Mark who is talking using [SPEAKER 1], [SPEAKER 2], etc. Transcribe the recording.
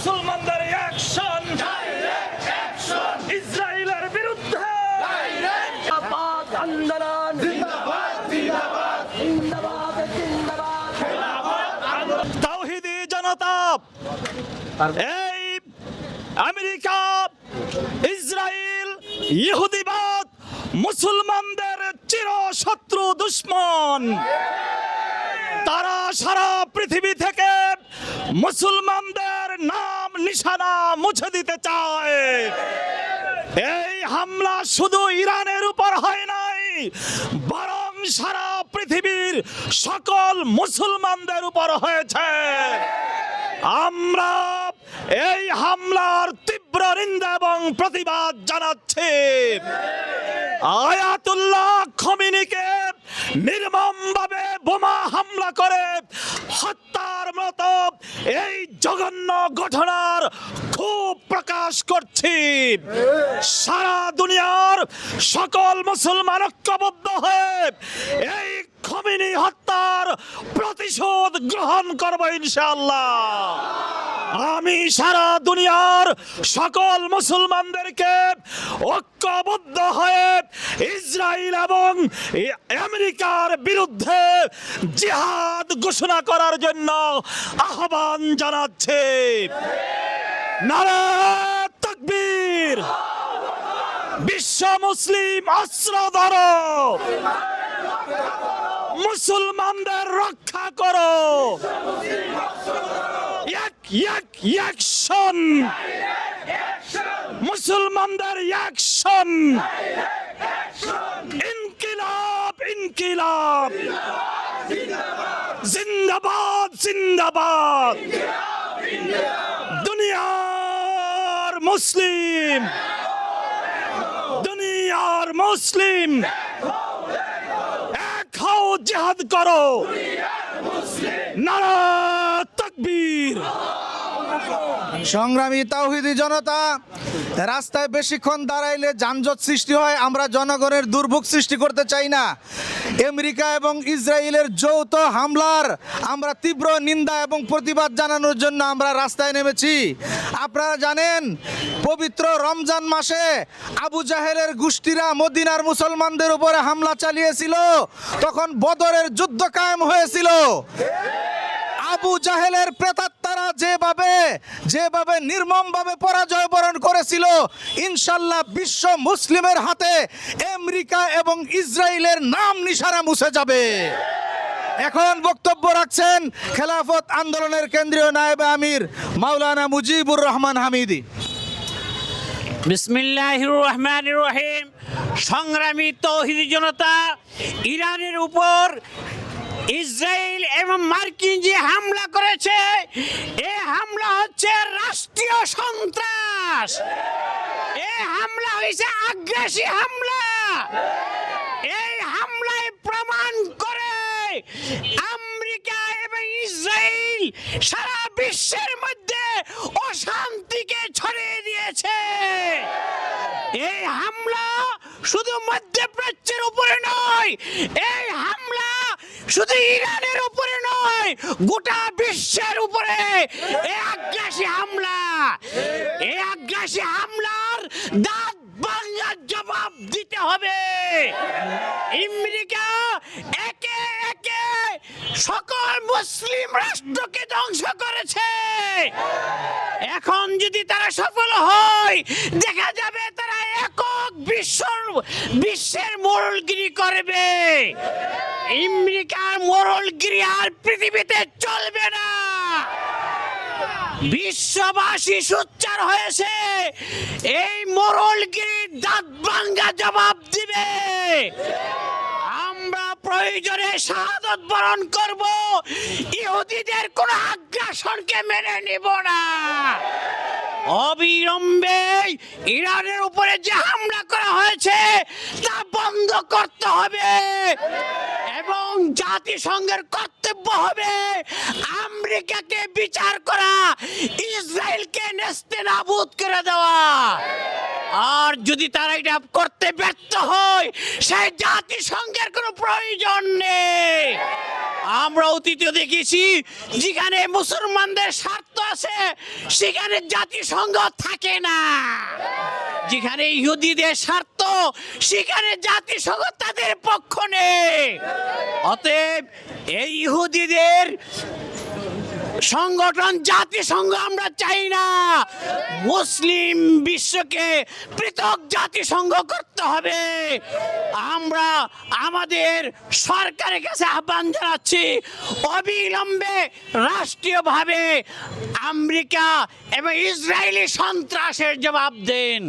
[SPEAKER 1] মুসলমানদের অ্যাকশন, ইসরায়েলের বিরুদ্ধে জিন্দাবাদ আন্দোলন, জিন্দাবাদ জিন্দাবাদ। তাওহীদি জনতা এই আমেরিকা, ইসরায়েল, ইহুদিবাদ মুসলমানদের চিরশত্রু দুশমন। তারা সারা পৃথিবী থেকে মুসলমানদের নাম নিশানা মুছে দিতে চায়। এই হামলা শুধু ইরানের উপর হয় নাই, বরং সারা পৃথিবীর সকল মুসলমানদের উপর হয়েছে। আমরা এই হামলার তীব্র নিন্দা এবং প্রতিবাদ জানাচ্ছি। আয়াতুল্লাহ খমিনিকে নির্মমভাবে বোমা হামলা করে হত্যার মতো এই জঘন্য ঘটনার খুব প্রকাশ করছি। সারা দুনিয়ার সকল মুসলমান ঐক্যবদ্ধ হয়ে এই খমিনি হত্যার প্রতিশোধ গ্রহণ করব ইনশাআল্লাহ। আমি সারা দুনিয়ার সকল মুসলমানদেরকে ঐক্যবদ্ধ হয়ে ইসরায়েল এবং আমেরিকার বিরুদ্ধে জিহাদ ঘোষণা করার জন্য আহ্বান জানাচ্ছি। নারে তাকবীর! বিশ্ব মুসলিম অস্ত্র ধরো, মুসলমানদের রক্ষা করো। অ্যাকশন, মুসলমানদের অ্যাকশন। ইনকিলাব ইনকিলাব, জিন্দাবাদ জিন্দাবাদ। দুনিয়ার মুসলিম, দুনিয়ার মুসলিম এক হও, জিহাদ করো। নারে তাকবীর!
[SPEAKER 2] সংগ্রামী তাওহীদি জনতা, রাস্তায় বেশিক্ষণ দাঁড়াইলে যানজট সৃষ্টি হয়। আমরা জনগণের দুর্ভোগ সৃষ্টি করতে চাই না। আমেরিকা এবং ইসরায়েলের যৌথ হামলার আমরা তীব্র নিন্দা এবং প্রতিবাদ জানানোর জন্য আমরা রাস্তায় নেমেছি। আপনারা জানেন, পবিত্র রমজান মাসে আবু জাহেলের গোষ্ঠীরা মদিনার মুসলমানদের উপরে হামলা চালিয়েছিল, তখন বদরের যুদ্ধ কায়েম হয়েছিল। আবু জাহেলের প্রেতাত্মারা যেভাবে নির্মমভাবে পরাজয় বরণ করেছিল, ইনশাল্লাহ বিশ্ব মুসলিমের হাতে আমেরিকা এবং ইসরায়েলের নাম নিশানা মুছে যাবে। এখন বক্তব্য রাখছেন খেলাফত আন্দোলনের কেন্দ্রীয় নায়েবে আমির মাওলানা মুজিবুর রহমান হামিদি।
[SPEAKER 3] বিসমিল্লাহির রহমানির রহিম। সংগ্রামী তাওহীদি জনতা, ইরানের উপর ইসরায়েল এবং মার্কিন যে হামলা করেছে, এই হামলা হচ্ছে রাষ্ট্রীয় সন্ত্রাস। এই হামলা হয়েছে আগ্রাসী হামলা। এই হামলায় প্রমাণ করে আমেরিকা এবং ইসরায়েল সারা বিশ্বের মধ্যে অশান্তিকে ছড়িয়ে দিয়েছে। এই হামলা শুধু মধ্যপ্রাচ্যের উপরে নয়, এই হামলা শুধু ইরানের উপরে নয়, গোটা বিশ্বের উপরে এই আগ্রাসী হামলা। এই আগ্রাসী হামলার দাঁত ভাঙার জবাব দিতে হবে। আমেরিকা একে একে সকল মুসলিম রাষ্ট্রকে ধ্বংস করেছে। এখন যদি তারা সফল হয়, দেখা যাবে তারা একক বিশ্বের মোড়লগিরি করবে। আমেরিকার মোড়লগিরি আর পৃথিবীতে চলবে না। বিশ্ববাসী সোচ্চার হয়েছে, এই মোড়লগিরির দাঁত ভাঙা জবাব দিবে। আমরা প্রয়োজনে শাহাদত বরণ করব, ইহুদিদের কোন আগ্রাসনকে মেনে নিব না। অবিলম্বে ইরানের উপরে যে হামলা করা হয়েছে তা বন্ধ করতে হবে এবং জাতিসংঘের কর্তব্য হবে আমেরিকাকে বিচার করা, ইসরায়েলকে নেস্তেনাবুদ করে দেওয়া। আর যদি তারা এটা করতে ব্যর্থ হয় সেই জাতিসংঘের কোনো প্রয়োজন নেই। আমরা অতীতে দেখেছি যেখানে মুসলমানদের স্বার্থ আছে সেখানে জাতিসংঘ থাকে না, যেখানে ইহুদিদের স্বার্থ সেখানে জাতিসংঘ তাদের পক্ষ নেই। অতএব এই ইহুদিদের সংগঠন জাতিসংঘ আমরা চাই না, মুসলিম বিশ্বকে পৃথক জাতিসংঘ করতে হবে। আমরা আমাদের সরকারের কাছে আহ্বান জানাচ্ছি অবিলম্বে রাষ্ট্রীয়ভাবে আমেরিকা এবং ইসরায়েলি সন্ত্রাসের জবাব দেন।